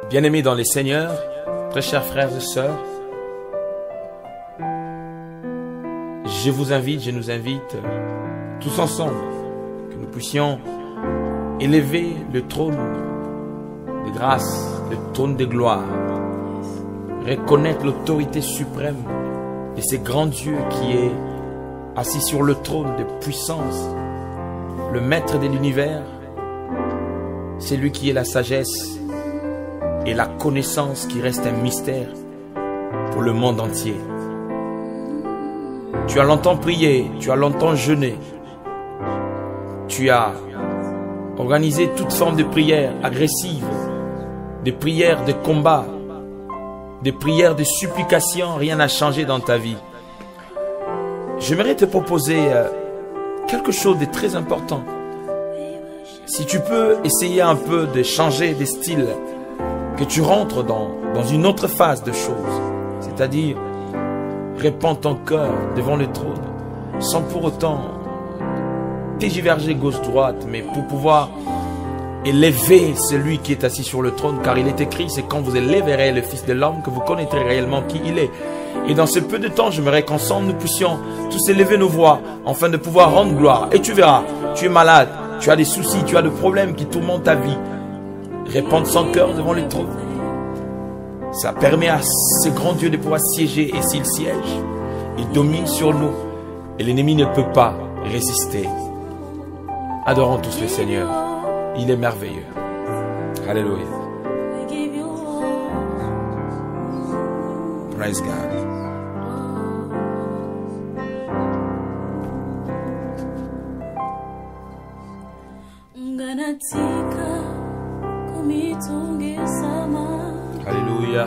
Bien-aimés dans les Seigneurs, très chers frères et sœurs, je vous invite, je nous invite tous ensemble que nous puissions élever le trône de grâce, le trône de gloire, reconnaître l'autorité suprême de ce grand Dieu qui est assis sur le trône de puissance, le maître de l'univers. C'est lui qui est la sagesse et la connaissance qui reste un mystère pour le monde entier. Tu as longtemps prié, tu as longtemps jeûné, tu as organisé toute forme de prière agressive, des prières de combat, des prières de supplication, rien n'a changé dans ta vie. J'aimerais te proposer quelque chose de très important. Si tu peux essayer un peu de changer de style, que tu rentres dans une autre phase de choses, c'est-à-dire répandre ton cœur devant le trône, sans pour autant dégiverger gauche-droite, mais pour pouvoir élever celui qui est assis sur le trône, car il est écrit, c'est quand vous élèverez le Fils de l'homme que vous connaîtrez réellement qui il est. Et dans ce peu de temps, j'aimerais qu'ensemble nous puissions tous élever nos voix, afin de pouvoir rendre gloire. Et tu verras, tu es malade, tu as des soucis, tu as des problèmes qui tourmentent ta vie. Répandre son cœur devant le trône. Ça permet à ce grand Dieu de pouvoir siéger, et s'il siège, il domine sur nous et l'ennemi ne peut pas résister. Adorons tous le Seigneur, il est merveilleux. Alléluia. Praise God. Alléluia.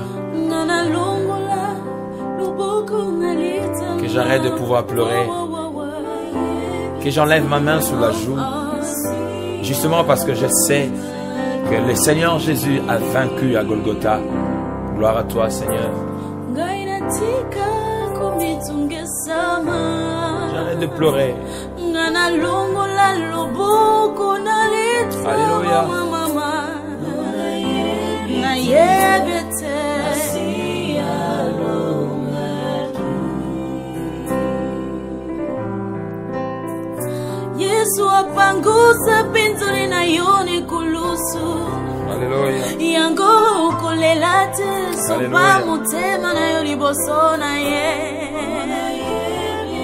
Que j'arrête de pouvoir pleurer. Que j'enlève ma main sous la joue. Justement parce que je sais que le Seigneur Jésus a vaincu à Golgotha. Gloire à toi, Seigneur. J'arrête de pleurer. Alléluia. Yesu apangusa pinzuri na yoni kulusu. Alléluia. Yango kolelate sopa mutema na yoni bosona ye.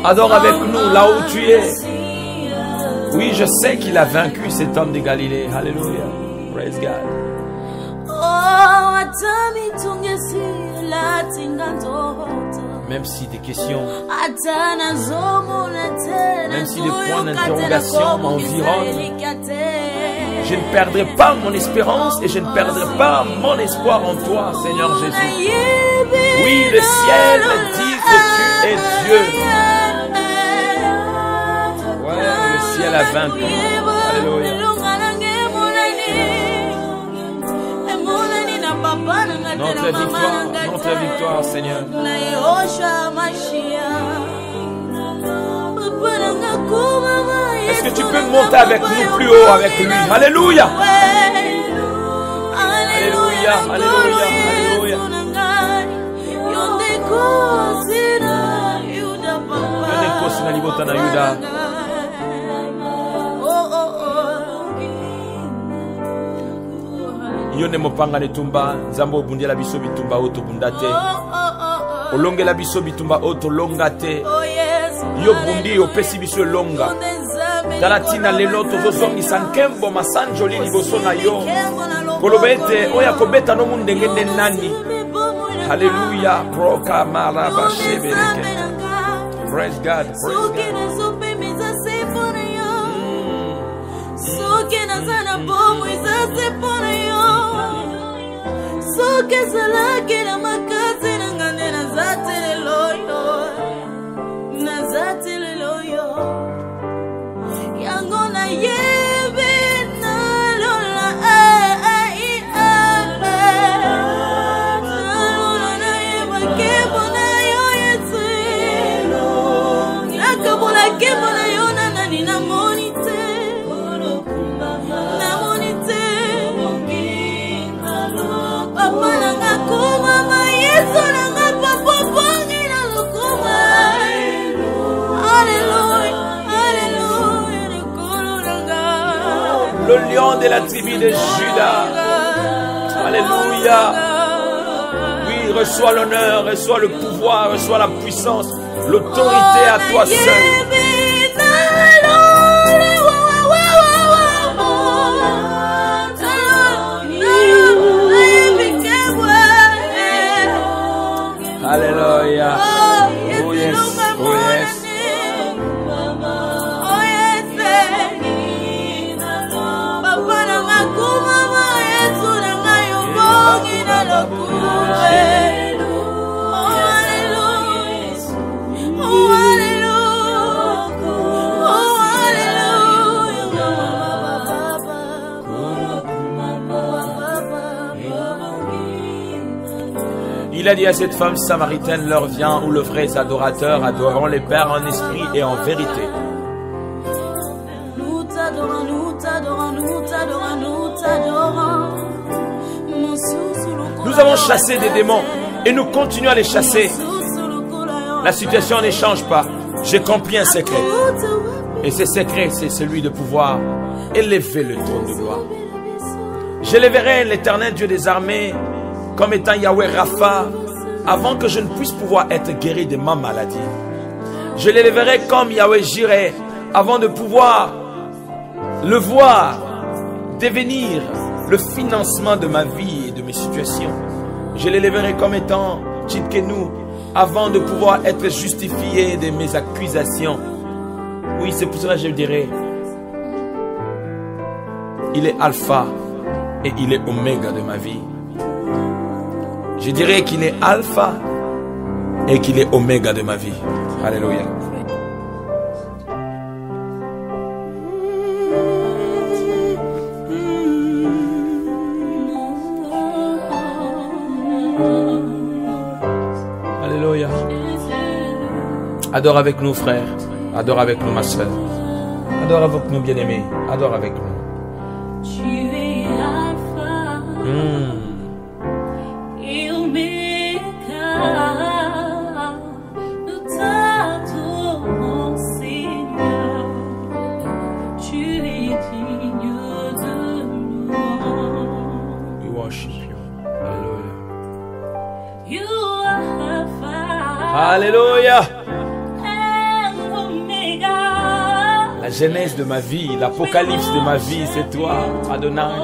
Adore avec nous là où tu es. Oui, je sais qu'il a vaincu cet homme de Galilée. Alléluia. Praise God. Même si des questions, même si des points d'interrogation m'environnent, je ne perdrai pas mon espérance et je ne perdrai pas mon espoir en toi, Seigneur Jésus. Oui, le ciel dit que tu es Dieu. Ouais, le ciel a vaincu. Alléluia. Notre victoire, Seigneur. Est-ce que tu peux monter avec nous plus haut avec lui? Alléluia. Alléluia, alléluia, alléluia. Yone mopanga netumba nzambo bundia la biso bitumba oto bundate olonge la biso bitumba oto longate yo bundi opesi biso longa talatina lelo tozozongi sankembo masanjoli liboso na yo kolobete oya kobeta no mundenge nani. Hallelujah. Proka maraba shebereke. Praise God, praise God. le lion de la tribu de Juda. Alléluia. Oui, reçois l'honneur, reçois le pouvoir, reçois la puissance, l'autorité à toi seul. Alléluia. Oh yes, oh yes. Il a dit à cette femme samaritaine, l'heure vient où les vrais adorateurs adoreront les pères en esprit et en vérité. Nous t'adorons, nous t'adorons, nous t'adorons, nous t'adorons. Nous avons chassé des démons et nous continuons à les chasser. La situation ne change pas. J'ai compris un secret. Et ce secret, c'est celui de pouvoir élever le trône de gloire. J'élèverai l'Éternel Dieu des armées comme étant Yahweh Rapha, avant que je ne puisse pouvoir être guéri de ma maladie. Je l'élèverai comme Yahweh Jireh, avant de pouvoir le voir devenir le financement de ma vie et de mes situations. Je l'élèverai comme étant Tchidkenu, avant de pouvoir être justifié de mes accusations. Oui, c'est pour cela que je dirais, il est alpha et il est oméga de ma vie. Je dirais qu'il est alpha et qu'il est oméga de ma vie. Alléluia. Alléluia. Adore avec nous, frère. Adore avec nous, ma soeur. Adore avec nous, bien-aimés. Adore avec nous. Tu es alpha. Nous t'adorons, Seigneur. Tu es digne de louange. We worship you. Alléluia. You are Alpha. Alléluia. And Omega. La genèse de ma vie, l'apocalypse de ma vie, c'est toi, Adonai.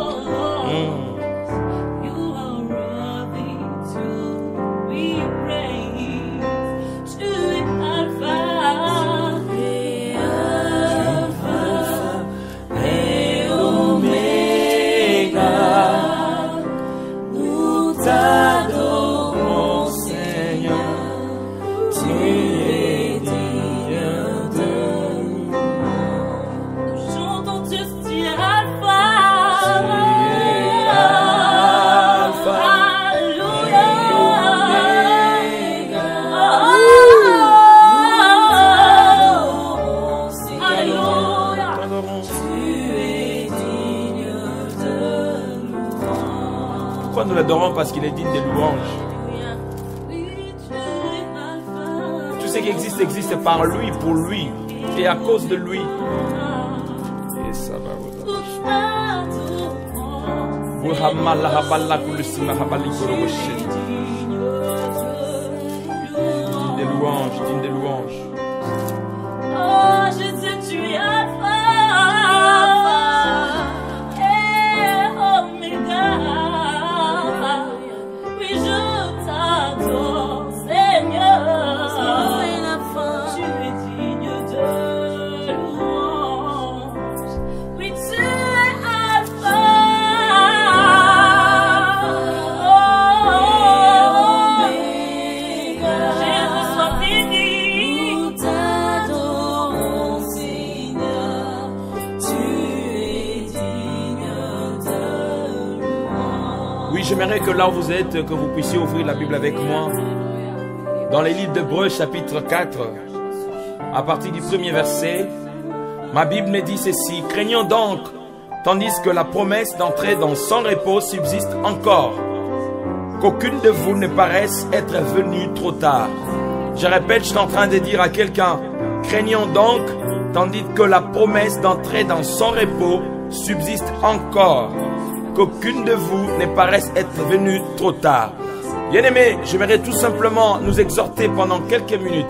Nous l'adorons parce qu'il est digne des louanges. Tout ce qui existe, existe par lui, pour lui, et à cause de lui. Et ça va vous digne des louanges, digne des louanges. Oh, je sais, tu es Alpha et Omega. J'aimerais que là où vous êtes, que vous puissiez ouvrir la Bible avec moi. Dans les livres d'Hébreux, chapitre 4, à partir du premier verset, ma Bible me dit ceci. Craignons donc, tandis que la promesse d'entrer dans son repos subsiste encore, qu'aucune de vous ne paraisse être venue trop tard. Je répète, je suis en train de dire à quelqu'un, craignons donc, tandis que la promesse d'entrer dans son repos subsiste encore, qu'aucune de vous ne paraisse être venue trop tard. Bien-aimés, j'aimerais tout simplement nous exhorter pendant quelques minutes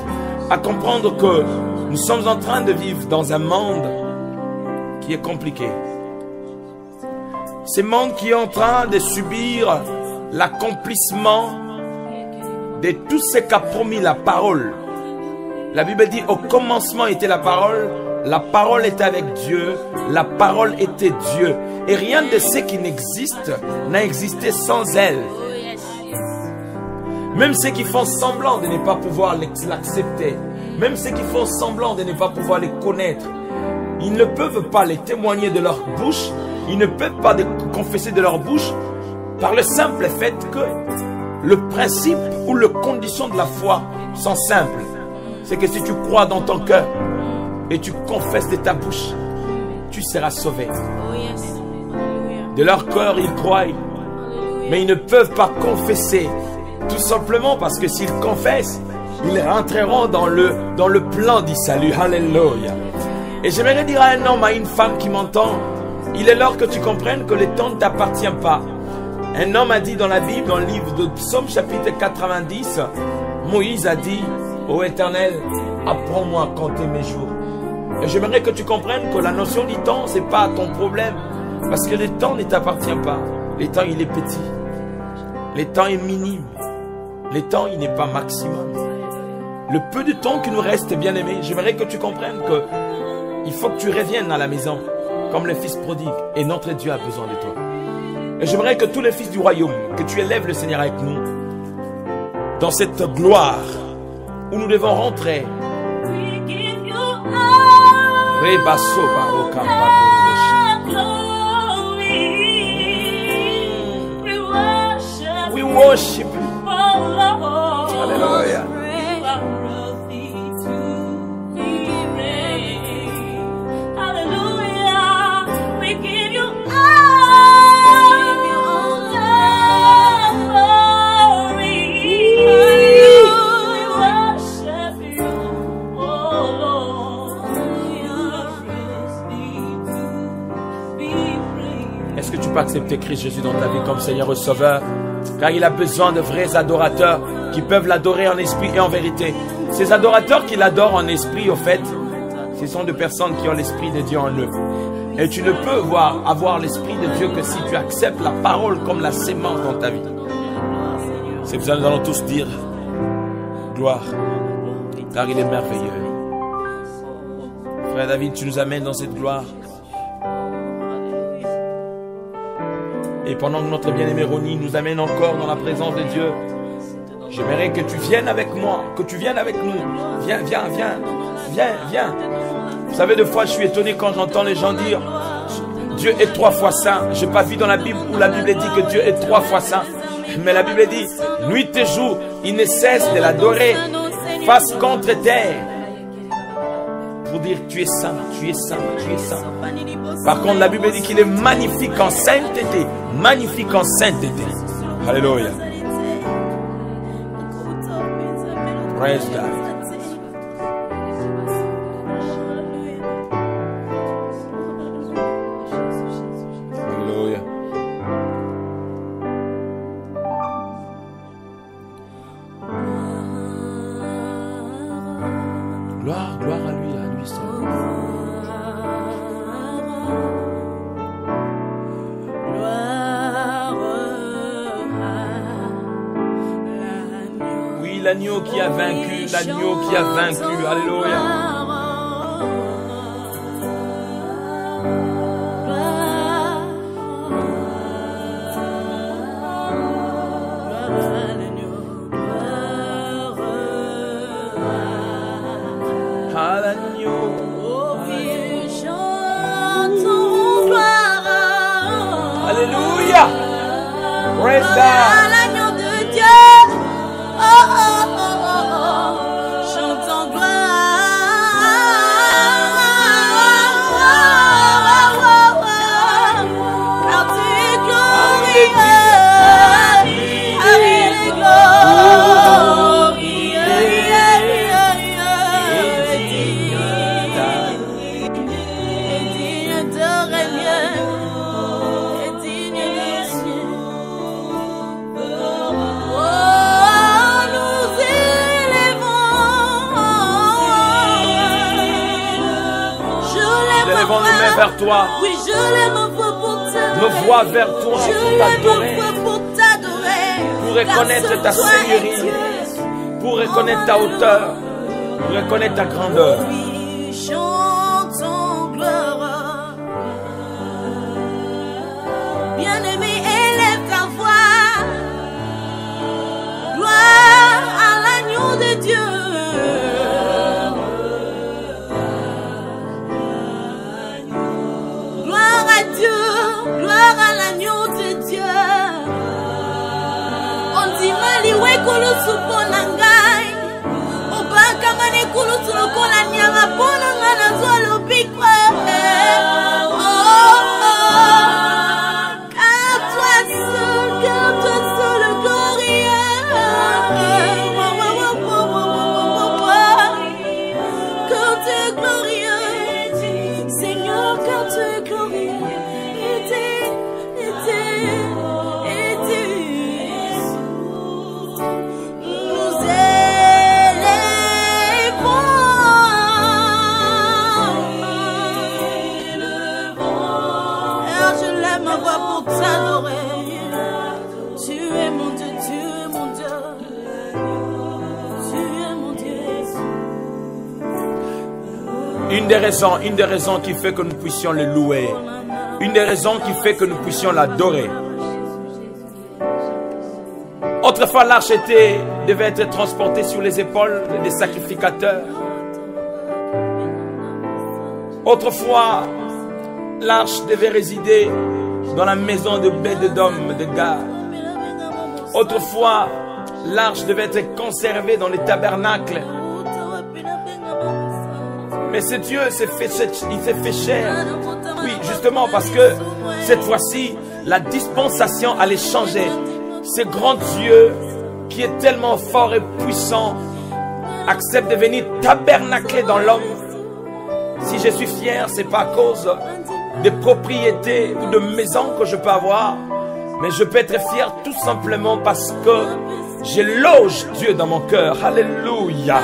à comprendre que nous sommes en train de vivre dans un monde qui est compliqué. Ce monde qui est en train de subir l'accomplissement de tout ce qu'a promis la parole. La Bible dit, au commencement était la parole était avec Dieu, la parole était Dieu. Et rien de ce qui n'existe n'a existé sans elle. Même ceux qui font semblant de ne pas pouvoir l'accepter, même ceux qui font semblant de ne pas pouvoir les connaître, ils ne peuvent pas les témoigner de leur bouche, ils ne peuvent pas les confesser de leur bouche par le simple fait que le principe ou les conditions de la foi sont simples. C'est que si tu crois dans ton cœur et tu confesses de ta bouche, tu seras sauvé. De leur cœur, ils croient, mais ils ne peuvent pas confesser. Tout simplement parce que s'ils confessent, ils rentreront dans le plan du salut. Alléluia. Et j'aimerais dire à un homme, à une femme qui m'entend, il est l'heure que tu comprennes que le temps ne t'appartient pas. Un homme a dit dans la Bible, dans le livre de Psaume chapitre 90, Moïse a dit, ô Éternel, apprends-moi à compter mes jours. Et j'aimerais que tu comprennes que la notion du temps, ce n'est pas ton problème. Parce que le temps ne t'appartient pas. Le temps, il est petit. Le temps est minime. Le temps, il n'est pas maximum. Le peu de temps qui nous reste, bien-aimé, j'aimerais que tu comprennes que il faut que tu reviennes à la maison, comme le fils prodigue. Et notre Dieu a besoin de toi. Et j'aimerais que tous les fils du royaume, que tu élèves le Seigneur avec nous, dans cette gloire, où nous devons rentrer. We worship you. Hallelujah. Est-ce que tu peux accepter Christ Jésus dans ta vie comme Seigneur et Sauveur? Car il a besoin de vrais adorateurs qui peuvent l'adorer en esprit et en vérité. Ces adorateurs qui l'adorent en esprit, au fait, ce sont des personnes qui ont l'esprit de Dieu en eux. Et tu ne peux avoir l'esprit de Dieu que si tu acceptes la parole comme la sémence dans ta vie. C'est pour ça que nous allons tous dire gloire, car il est merveilleux. Frère David, tu nous amènes dans cette gloire. Et pendant que notre bien-aimé Ronnie nous amène encore dans la présence de Dieu, j'aimerais que tu viennes avec moi, que tu viennes avec nous. Viens, viens, viens, viens, viens. Vous savez, des fois, je suis étonné quand j'entends les gens dire Dieu est 3 fois saint. Je n'ai pas vu dans la Bible où la Bible dit que Dieu est 3 fois saint. Mais la Bible dit, nuit et jour, il ne cesse de l'adorer, face contre terre. Pour dire tu es saint, tu es saint, tu es saint. Par contre, la Bible dit qu'il est magnifique en sainteté. Magnifique en sainteté. Alléluia. Praise God. Alléluia. Gloire, gloire à lui seul. Oui, l'agneau qui a vaincu, l'agneau qui a vaincu. Alléluia. Alléluia. Praise God. L'agneau de Dieu. Oh, oh, oh, oh, oh. Chantons gloire. Car tu es glorieux. de régner et digne de cieux. Oh, nous élevons. Je lève Élevons nos mains vers toi. Oui, je lève ma voix pour t'adorer. Nos voix vers toi Je pour lève t'adorer. ma voix pour t'adorer. Pour reconnaître ta seigneurie. Pour reconnaître ta hauteur. Pour reconnaître ta grandeur. Oui, chantons gloire. Bien-aimé, élève ta voix. Gloire à l'agneau de Dieu. Gloire à Dieu. Gloire à l'agneau de Dieu. On dit maliwe kulu suponangai. Obaka mane kulu sulokola nyama pona ngana zolo bikwe. Car toi seul le glorieux. Quand tu es glorieux, Seigneur, quand tu es glorieux. Nous élevons. Je lève ma voix pour t'adorer. Tu es mon Dieu, tu es mon Dieu. Tu es mon Dieu. Une des raisons qui fait que nous puissions le louer. Une des raisons qui fait que nous puissions l'adorer. Autrefois, l'arche devait être transportée sur les épaules des sacrificateurs. Autrefois, l'arche devait résider dans la maison de Bédédom de Gad. Autrefois, l'arche devait être conservée dans les tabernacles. Mais ce Dieu il s'est fait chair. Oui, justement parce que cette fois-ci, la dispensation allait changer. Ce grand Dieu qui est tellement fort et puissant accepte de venir tabernacler dans l'homme. Si je suis fier, ce n'est pas à cause des propriétés ou de maisons que je peux avoir, mais je peux être fier tout simplement parce que je loge Dieu dans mon cœur. Alléluia.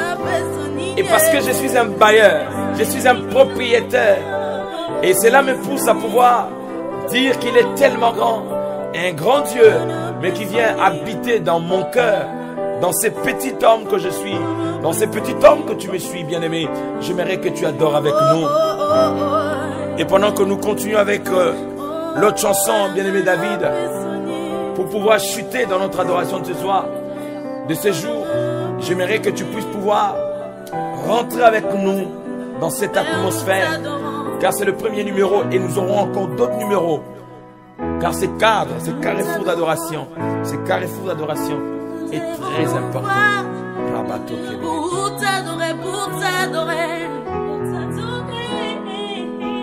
Et parce que je suis un bailleur, je suis un propriétaire. Et cela me pousse à pouvoir dire qu'il est tellement grand, un grand Dieu, mais qui vient habiter dans mon cœur, dans ce petit homme que je suis, dans ce petit homme que tu me suis, bien-aimé. J'aimerais que tu adores avec nous. Et pendant que nous continuons avec l'autre chanson, bien-aimé David, pour pouvoir chuter dans notre adoration de ce soir, de ce jour, j'aimerais que tu puisses pouvoir rentrer avec nous dans cette atmosphère, car c'est le premier numéro et nous aurons encore d'autres numéros, car ce cadre, ce carrefour d'adoration, est très important. Pour t'adorer,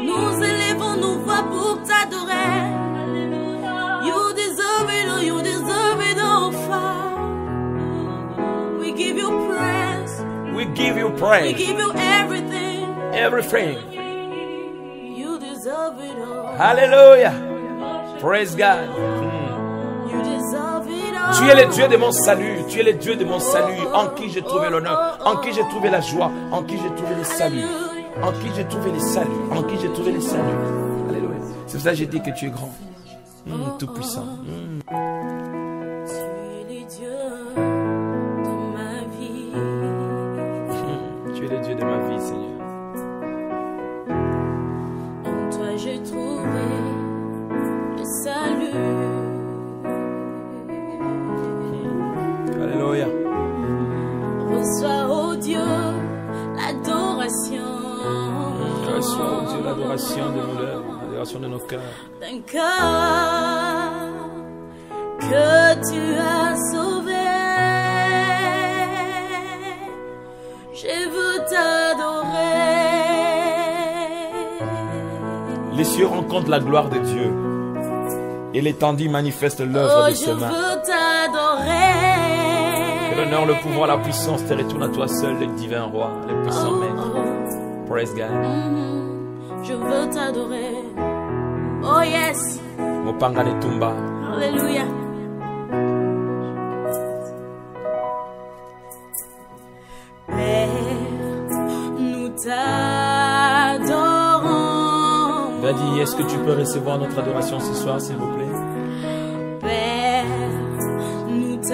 nous élevons nos voix pour t'adorer. You deserve it all, you deserve it all, Father. We give you praise. We give you praise. We give you everything. Everything. You deserve it all. Hallelujah. Praise God. You deserve it all. Tu es le Dieu de mon salut. Tu es le Dieu de mon salut. En qui j'ai trouvé l'honneur. En qui j'ai trouvé la joie. En qui j'ai trouvé le salut. En qui j'ai trouvé le salut. En qui j'ai trouvé le salut. Alléluia. C'est pour ça que j'ai dit que tu es grand. Tout puissant. Tu es le Dieu de ma vie. Tu es le Dieu de ma vie, Seigneur. En toi j'ai trouvé le salut. Alléluia. Reçois, oh Dieu, l'adoration. Reçois, oh Dieu, l'adoration de nos lèvres, l'adoration de nos cœurs. D'un cœur que tu as sauvé. Je veux t'adorer. Les cieux rencontrent la gloire de Dieu et l'étendue manifeste l'œuvre de ses mains. Je veux t'adorer. Que l'honneur, le pouvoir, la puissance te retournent à toi seul, le divin roi, le puissant maître. Praise God. Je veux t'adorer. Oh yes. Mopanga Netumba. Alléluia. Nous t'adorons. Daddy, est-ce que tu peux recevoir notre adoration ce soir, s'il vous plaît? Père, nous te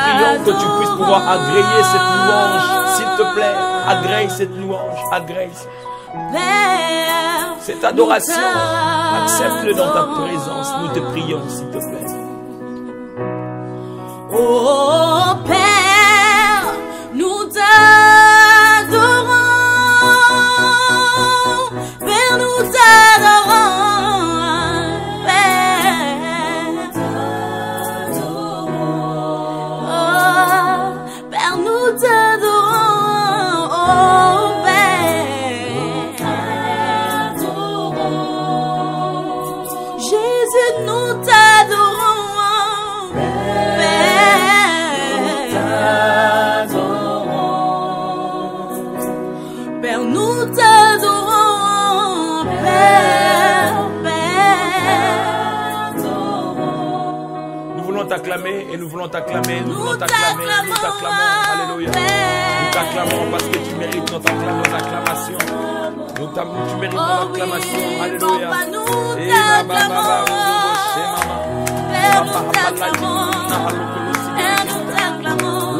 prions que tu puisses pouvoir agréer cette louange, s'il te plaît. Agrée cette louange, agrée cette adoration. Accepte-le dans ta présence. Nous te prions, s'il te plaît. Oh Père, nous t'adorons. Père, nous t'adorons. Père, nous t'adorons. Oh Père, Jésus, nous t'adorons. Père, nous t'adorons, Père, Père. Nous voulons t'acclamer et nous voulons t'acclamer, nous voulons t'acclamer, nous t'acclamons, alléluia. Nous t'acclamons parce que tu mérites notre acclamation. Tu mérites notre acclamation, alléluia. Et Père, nous t'acclamons. Père, nous t'acclamons.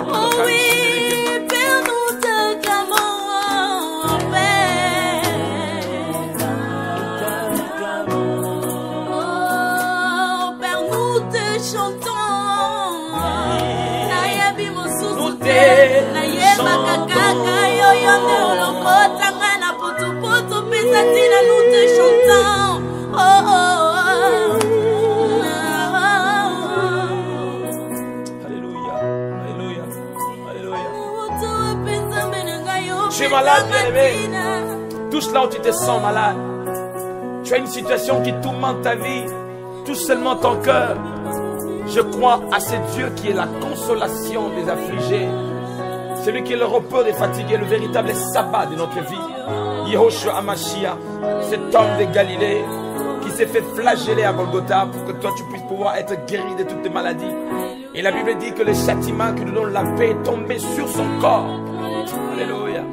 Oh oui, Père, nous t'acclamons. Nous te chantons. Oh, oh, alléluia, alléluia, alléluia. Tu es malade, bien-aimé. Tout cela où tu te sens malade. Tu as une situation qui tourmente ta vie, tout seulement ton cœur. Je crois à ce Dieu qui est la consolation des affligés, celui qui est le repos des fatigués, le véritable sabbat de notre vie. Yehoshua Hamashiach, cet homme de Galilée qui s'est fait flageller à Golgotha pour que toi tu puisses pouvoir être guéri de toutes tes maladies. Et la Bible dit que le châtiment qui nous donne la paix est tombé sur son corps. Alléluia.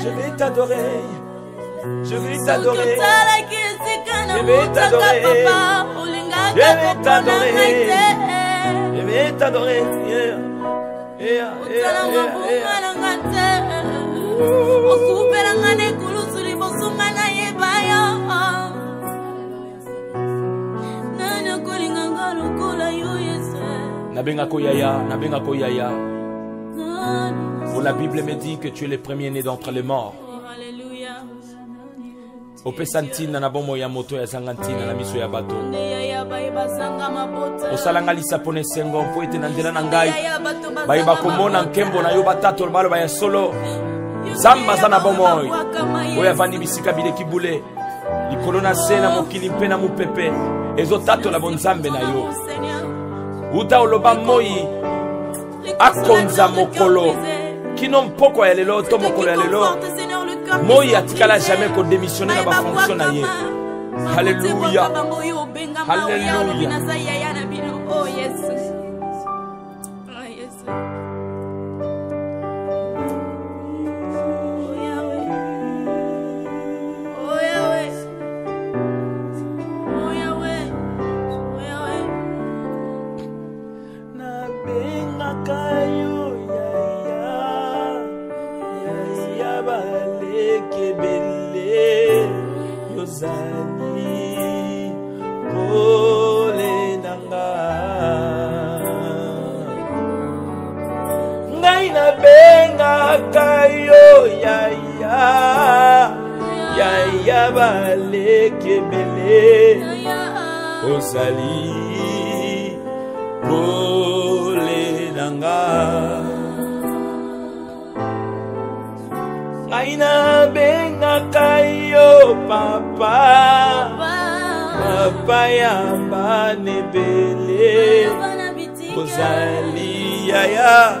Je vais t'adorer. Je vais t'adorer. Je vais t'adorer. Je vais t'adorer. Je vais t'adorer. Nabenga koyaya, nabenga koyaya. Pour la Bible me dit que tu es le premier-né d'entre les morts. Opesantina na bomo ya moto ya sangantina na miso ya bato. Osalanga lisapone sengo po ete na nzela na ngai. Bai bakomona nkembo na yo batato balo ba ya solo. Zamba sana bomoy. Oya vandi bisika bileki bule. Likolo na sena mokili mpe na mupepe. Ezotato la bonzambe na yo. Uta oloba moyi akonza mokolo. Kino mpoko ya lelo to mokolo ya lelo. Moyi atikala jamais ko démissionner na ba fonction na ye. Alléluia. Alléluia. Oh yes. Oh yes. Oh Yahweh. Oh Yahweh. Oh Yahweh. Oh Yahweh. Na benga kayo ya baleke bele yozali pole nanga ngai na benga kayo ya baleke bele ozali pole nanga. Aina benga kayo papa. Papa yamba nebele. Ozali yaya.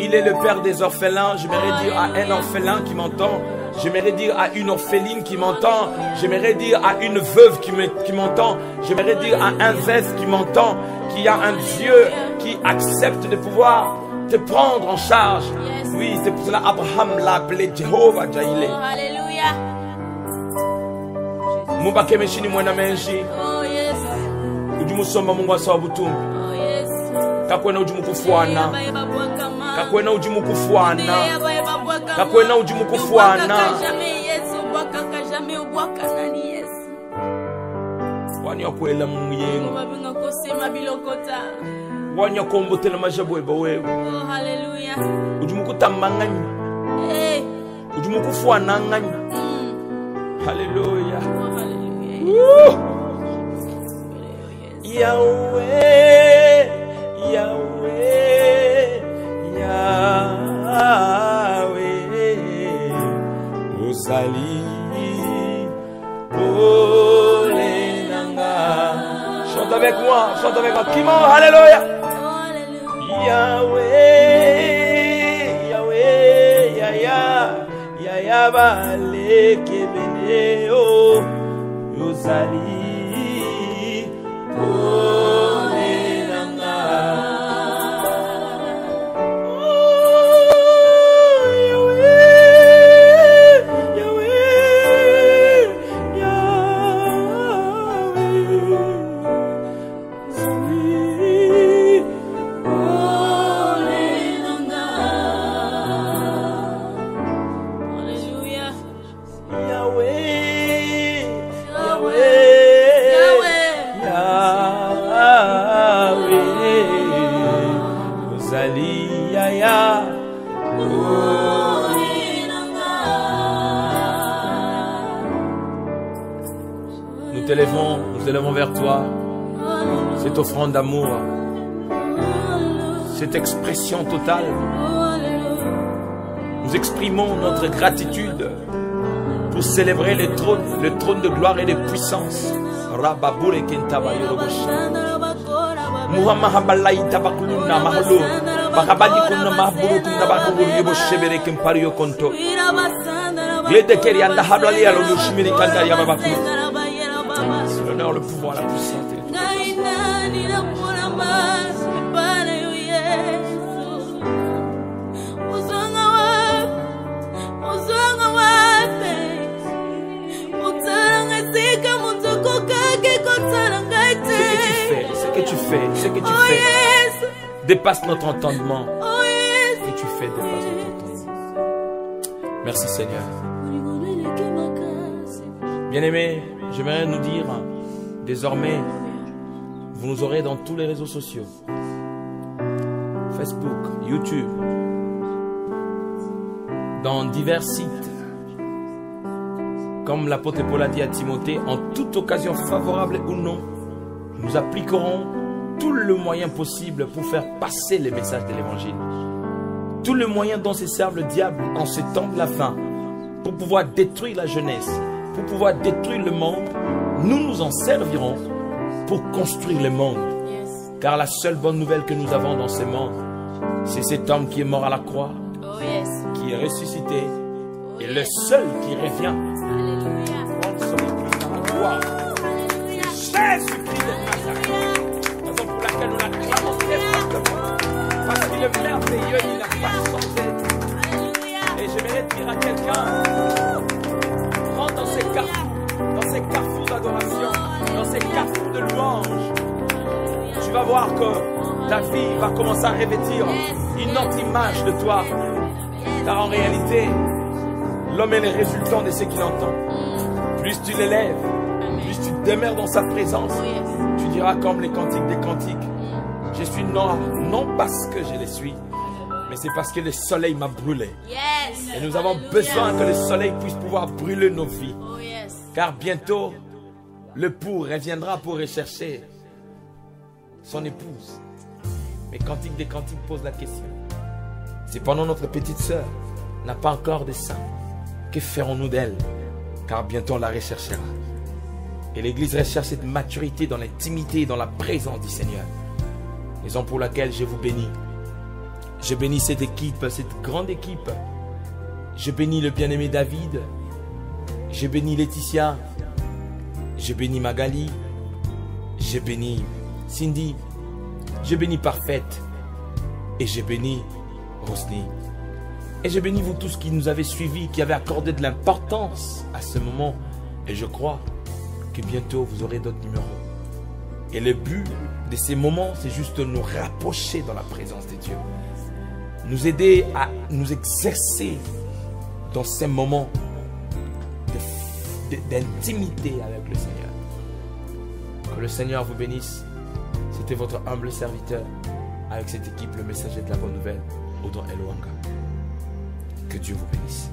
Il est le père des orphelins. J'aimerais dire à un orphelin qui m'entend. J'aimerais dire à une orpheline qui m'entend. J'aimerais dire à une veuve qui m'entend. J'aimerais dire à un veuf qui m'entend. Qu'il y a un Dieu qui accepte de pouvoir te prendre en charge. Oui, c'est pour cela Abraham l'a appelé Jehovah Jaïle. Alléluia. Mubake meshini mwana menji. Oh yes. Ujumusomba Mungu asawabutumbi. Oh yes. Kakwena ujumukufuana. Kakwena ujumukufuana. Kakwena ujumukufuana. Wanya kwela muyengo. Wanya kombotela majabweba wewe. Oh hallelujah. Ujumukutamanganya. Hey. Ujumukufuana nganya. Hallelujah. Oh hallelujah. Yahweh, Yahweh, Yahweh, Ozali, Olenanga. Chante avec moi, chante avec moi. Qui m'en, alléluia. Yahweh, Yahweh, Yaya, Yaya, Vale, Kebene, oh, Ozali. Nous élevons vers toi cette offrande d'amour, cette expression totale. Nous exprimons notre gratitude pour célébrer le trône de gloire et de puissance. C'est l'honneur, le pouvoir, la puissance. Ce que tu fais dépasse notre entendement. Ce que tu fais dépasse notre entendement. Merci Seigneur. Bien-aimés, j'aimerais nous dire, désormais, vous nous aurez dans tous les réseaux sociaux. Facebook, YouTube, dans divers sites. Comme l'apôtre Paul a dit à Timothée, en toute occasion favorable ou non, nous appliquerons tout le moyen possible pour faire passer les messages de l'évangile. Tout le moyen dont se serve le diable en ce temps de la fin, pour pouvoir détruire la jeunesse, pour pouvoir détruire le monde, nous nous en servirons pour construire le monde. Car la seule bonne nouvelle que nous avons dans ce monde, c'est cet homme qui est mort à la croix, qui est ressuscité, et le seul qui revient. Jésus-Christ de Nazareth. Raison pour laquelle nous l'acclamons très fortement. Parce qu'il est merveilleux, il n'a pas changé. Et j'aimerais dire à quelqu'un, rentre dans ces carrefours d'adoration, dans ces carrefours de louange. Tu vas voir que ta vie va commencer à revêtir une autre image de toi. Car en réalité, l'homme est le résultat de ce qu'il entend. Plus tu l'élèves, plus tu demeures dans sa présence, tu diras comme les cantiques des cantiques, je suis noir, non parce que je le suis, mais c'est parce que le soleil m'a brûlé. Et nous avons besoin que le soleil puisse pouvoir brûler nos vies. Car bientôt, le pour reviendra pour rechercher son épouse. Mais Cantique des Cantiques pose la question. Cependant, notre petite sœur n'a pas encore de sein. Que ferons-nous d'elle? Car bientôt on la recherchera. Et l'Église recherche cette maturité dans l'intimité et dans la présence du Seigneur. Raison pour laquelle je vous bénis. Je bénis cette équipe, cette grande équipe. Je bénis le bien-aimé David. Je bénis Laetitia. Je bénis Magali. Je bénis Cindy. Je bénis Parfaite. Et je bénis Rosny. Et je bénis vous tous qui nous avez suivis, qui avez accordé de l'importance à ce moment. Et je crois que bientôt vous aurez d'autres numéros. Et le but de ces moments, c'est juste de nous rapprocher dans la présence de Dieu. Nous aider à nous exercer dans ces moments d'intimité avec le Seigneur. Que le Seigneur vous bénisse. C'était votre humble serviteur avec cette équipe, le messager de la bonne nouvelle, Audon Eloanga. Que Dieu vous bénisse.